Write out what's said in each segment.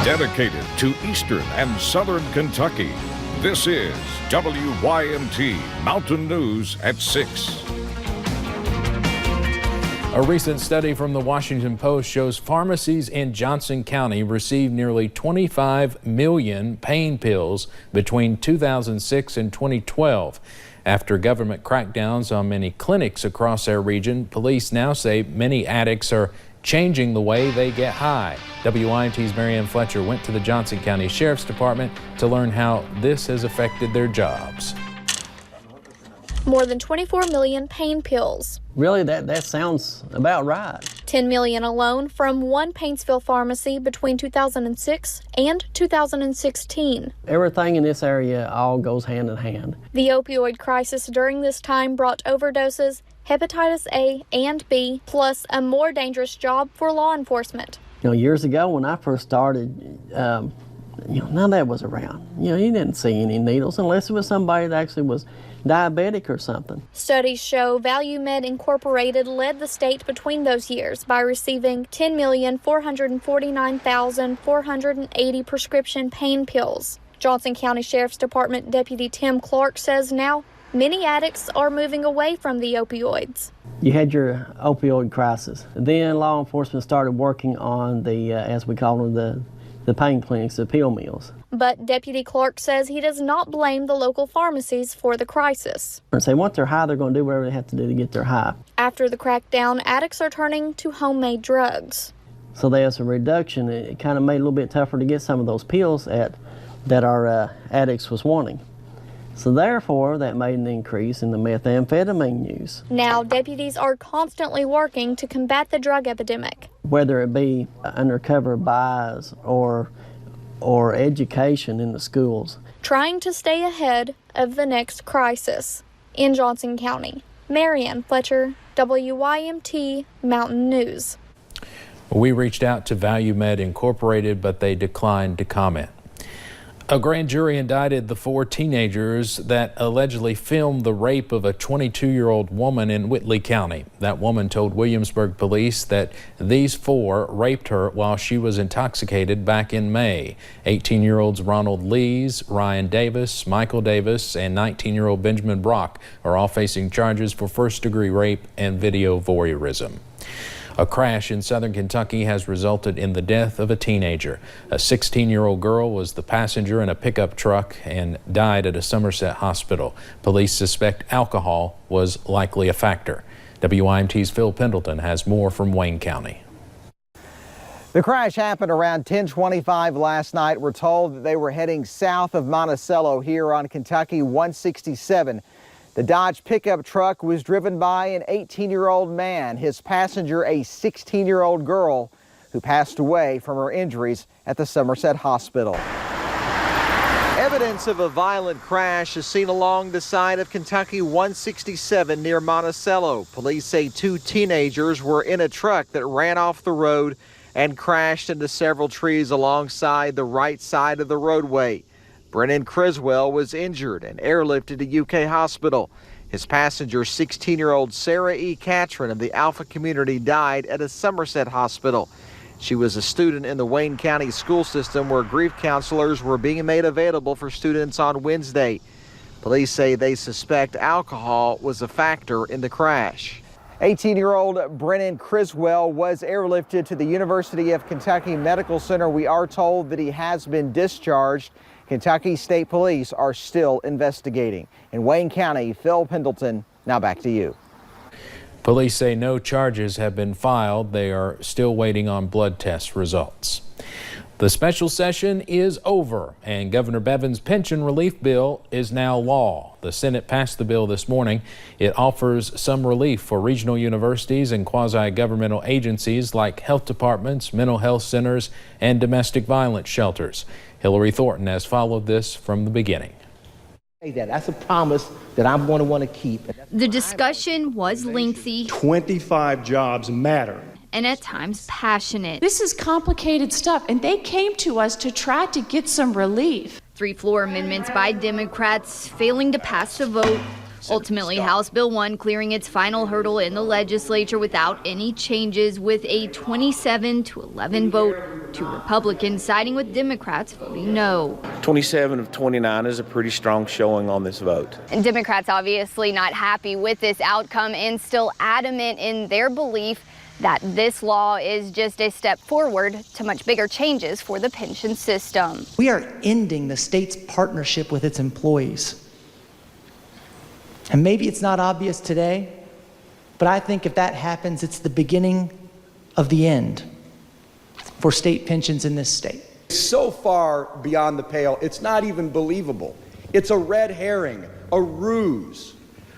Dedicated to Eastern and Southern Kentucky, this is WYMT Mountain News at 6. A recent study from the Washington Post shows pharmacies in Johnson County received nearly 25 million pain pills between 2006 and 2012. After government crackdowns on many clinics across our region, police now say many addicts are changing the way they get high. WYMT's Marianne Fletcher went to the Johnson County Sheriff's Department to learn how this has affected their jobs. More than 24 million pain pills. Really, that sounds about right. 10 million alone from one Paintsville pharmacy between 2006 and 2016. Everything in this area all goes hand in hand. The opioid crisis during this time brought overdoses, hepatitis A and B, plus a more dangerous job for law enforcement. You know, years ago when I first started, none of that was around. You didn't see any needles unless it was somebody that actually was diabetic or something. Studies show ValueMed Incorporated led the state between those years by receiving 10,449,480 prescription pain pills. Johnson County Sheriff's Department Deputy Tim Clark says now many addicts are moving away from the opioids. You had your opioid crisis. Then law enforcement started working on the, as we call them, the pain clinics, the pill mills. But Deputy Clark says he does not blame the local pharmacies for the crisis. They want their high, they're going to do whatever they have to do to get their high. After the crackdown, addicts are turning to homemade drugs. So there's a reduction. It kind of made it a little bit tougher to get some of those pills that our addicts was wanting. So therefore, that made an increase in the methamphetamine use. Now, deputies are constantly working to combat the drug epidemic. Whether it be undercover buys or education in the schools. Trying to stay ahead of the next crisis. In Johnson County, Marianne Fletcher, WYMT Mountain News. We reached out to ValueMed Incorporated, but they declined to comment. A grand jury indicted the 4 teenagers that allegedly filmed the rape of a 22-year-old woman in Whitley County. That woman told Williamsburg police that these 4 raped her while she was intoxicated back in May. 18-year-olds Ronald Lees, Ryan Davis, Michael Davis, and 19-year-old Benjamin Brock are all facing charges for first-degree rape and video voyeurism. A crash in southern Kentucky has resulted in the death of a teenager. A 16-year-old girl was the passenger in a pickup truck and died at a Somerset hospital. Police suspect alcohol was likely a factor. WYMT's Phil Pendleton has more from Wayne County. The crash happened around 10:25 last night. We're told that they were heading south of Monticello here on Kentucky 167. The Dodge pickup truck was driven by an 18-year-old man, his passenger a 16-year-old girl who passed away from her injuries at the Somerset Hospital. Evidence of a violent crash is seen along the side of Kentucky 167 near Monticello. Police say 2 teenagers were in a truck that ran off the road and crashed into several trees alongside the right side of the roadway. Brennan Criswell was injured and airlifted to UK Hospital. His passenger, 16-year-old Sarah E. Catron of the Alpha community, died at a Somerset hospital. She was a student in the Wayne County school system where grief counselors were being made available for students on Wednesday. Police say they suspect alcohol was a factor in the crash. 18-year-old Brennan Criswell was airlifted to the University of Kentucky Medical Center. We are told that he has been discharged. Kentucky State Police are still investigating. In Wayne County, Phil Pendleton, now back to you. Police say no charges have been filed. They are still waiting on blood test results. The special session is over, and Governor Bevin's pension relief bill is now law. The Senate passed the bill this morning. It offers some relief for regional universities and quasi-governmental agencies like health departments, mental health centers, and domestic violence shelters. Hillary Thornton has followed this from the beginning. That's a promise that I'm going to want to keep. The discussion was lengthy. 25 jobs matter. And at times passionate. This is complicated stuff, and they came to us to try to get some relief. 3 floor amendments by Democrats failing to pass the vote. Ultimately, House Bill 1 clearing its final hurdle in the legislature without any changes with a 27-11 vote 2 Republicans siding with Democrats voting no. 27 of 29 is a pretty strong showing on this vote. And Democrats obviously not happy with this outcome and still adamant in their belief that this law is just a step forward to much bigger changes for the pension system. We are ending the state's partnership with its employees. And maybe it's not obvious today, but I think if that happens, it's the beginning of the end for state pensions in this state. So far beyond the pale, it's not even believable. It's a red herring, a ruse,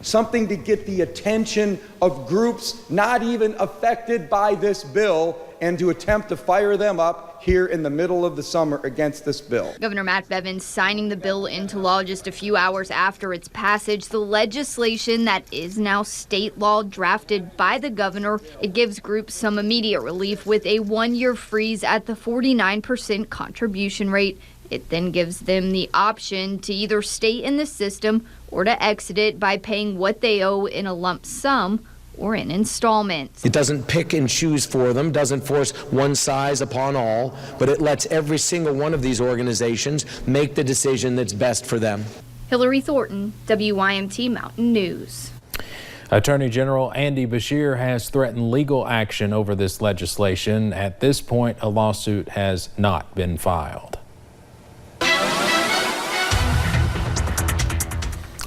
something to get the attention of groups not even affected by this bill and to attempt to fire them up here in the middle of the summer against this bill. Governor Matt Bevin signing the bill into law just a few hours after its passage. The legislation that is now state law drafted by the governor. It gives groups some immediate relief with a 1-year freeze at the 49% contribution rate. It then gives them the option to either stay in the system or to exit it by paying what they owe in a lump sum or in installments. It doesn't pick and choose for them, doesn't force one size upon all, but it lets every single one of these organizations make the decision that's best for them. Hillary Thornton, WYMT Mountain News. Attorney General Andy Beshear has threatened legal action over this legislation. At this point, a lawsuit has not been filed.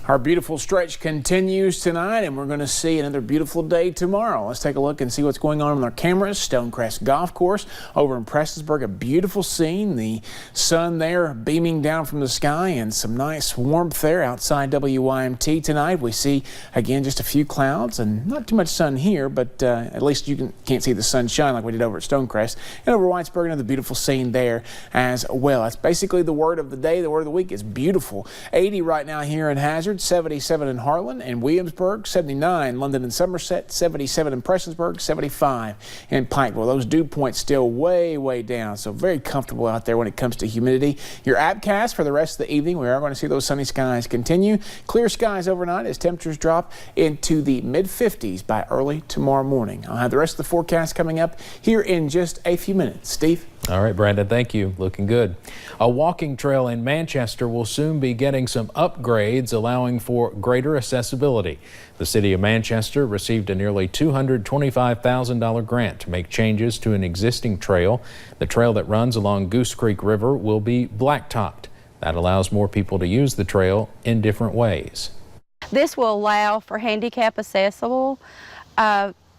Our beautiful stretch continues tonight, and we're going to see another beautiful day tomorrow. Let's take a look and see what's going on our cameras. Stonecrest Golf Course over in Prestonsburg, a beautiful scene. The sun there beaming down from the sky and some nice warmth there outside WYMT tonight. We see, again, just a few clouds and not too much sun here, but at least you can't see the sunshine like we did over at Stonecrest. And over Whitesburg, another beautiful scene there as well. That's basically the word of the day. The word of the week is beautiful. 80 right now here in Hazard. 77 in Harlan and Williamsburg, 79 London and Somerset, 77 in Prestonsburg, 75 in Pikeville. Those dew points still way down, so very comfortable out there when it comes to humidity. Your appcast for the rest of the evening, we are going to see those sunny skies continue. Clear skies overnight as temperatures drop into the mid-50s by early tomorrow morning. I'll have the rest of the forecast coming up here in just a few minutes. Steve? All right, Brandon, thank you. Looking good. A walking trail in Manchester will soon be getting some upgrades, allowing for greater accessibility. The city of Manchester received a nearly $225,000 grant to make changes to an existing trail. The trail that runs along Goose Creek River will be blacktopped. That allows more people to use the trail in different ways. This will allow for handicap accessible,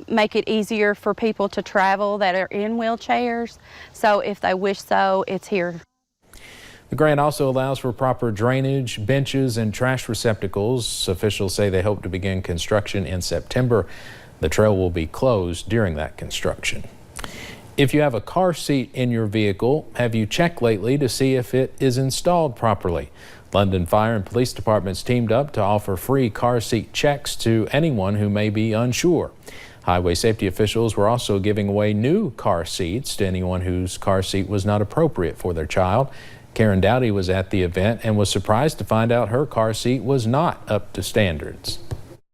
make it easier for people to travel that are in wheelchairs. So if they wish so, it's here. The grant also allows for proper drainage, benches, and trash receptacles. Officials say they hope to begin construction in September. The trail will be closed during that construction. If you have a car seat in your vehicle, have you checked lately to see if it is installed properly? London Fire and Police Departments teamed up to offer free car seat checks to anyone who may be unsure. Highway safety officials were also giving away new car seats to anyone whose car seat was not appropriate for their child. Karen Dowdy was at the event and was surprised to find out her car seat was not up to standards.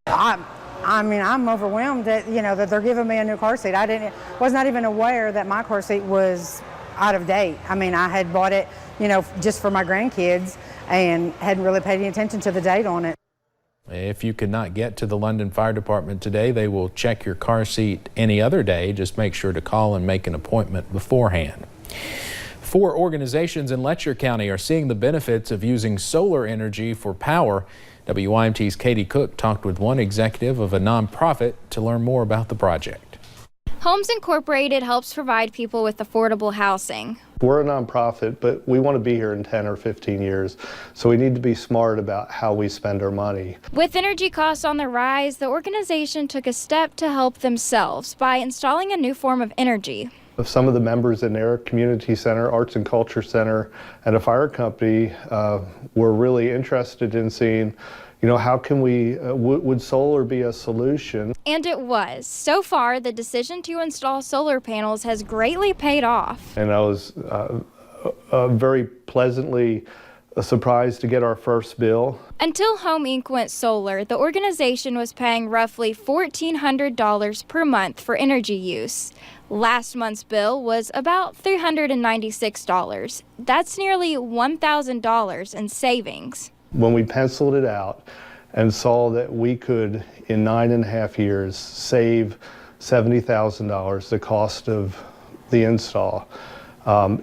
I'm overwhelmed that, that they're giving me a new car seat. Was not even aware that my car seat was out of date. I had bought it, just for my grandkids and hadn't really paid any attention to the date on it. If you could not get to the London Fire Department today, they will check your car seat any other day. Just make sure to call and make an appointment beforehand. 4 organizations in Letcher County are seeing the benefits of using solar energy for power. WYMT's Katie Cook talked with one executive of a nonprofit to learn more about the project. Homes Incorporated helps provide people with affordable housing. We're a nonprofit, but we want to be here in 10 or 15 years, so we need to be smart about how we spend our money. With energy costs on the rise, the organization took a step to help themselves by installing a new form of energy. Some of the members in their community center, arts and culture center, and a fire company were really interested in seeing, how can we, would solar be a solution? And it was. So far, the decision to install solar panels has greatly paid off. And I was very pleasantly surprised to get our first bill. Until Home Inc. went solar, the organization was paying roughly $1,400 per month for energy use. Last month's bill was about $396. That's nearly $1,000 in savings. When we penciled it out and saw that we could, in 9.5 years, save $70,000, the cost of the install,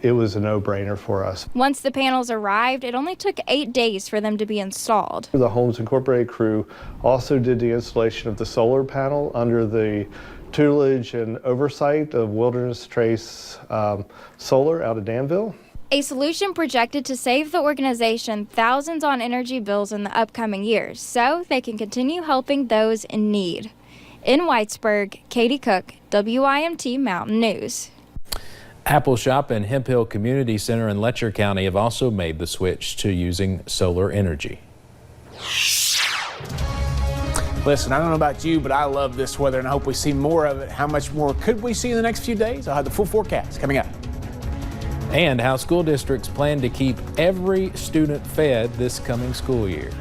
it was a no-brainer for us. Once the panels arrived, it only took 8 days for them to be installed. The Homes Incorporated crew also did the installation of the solar panel under the tutelage and oversight of Wilderness Trace Solar out of Danville. A solution projected to save the organization thousands on energy bills in the upcoming years, so they can continue helping those in need. In Whitesburg, Katie Cook, WIMT Mountain News. Appalshop and Hemp Hill Community Center in Letcher County have also made the switch to using solar energy. Listen, I don't know about you, but I love this weather and I hope we see more of it. How much more could we see in the next few days? I'll have the full forecast coming up. And how school districts plan to keep every student fed this coming school year.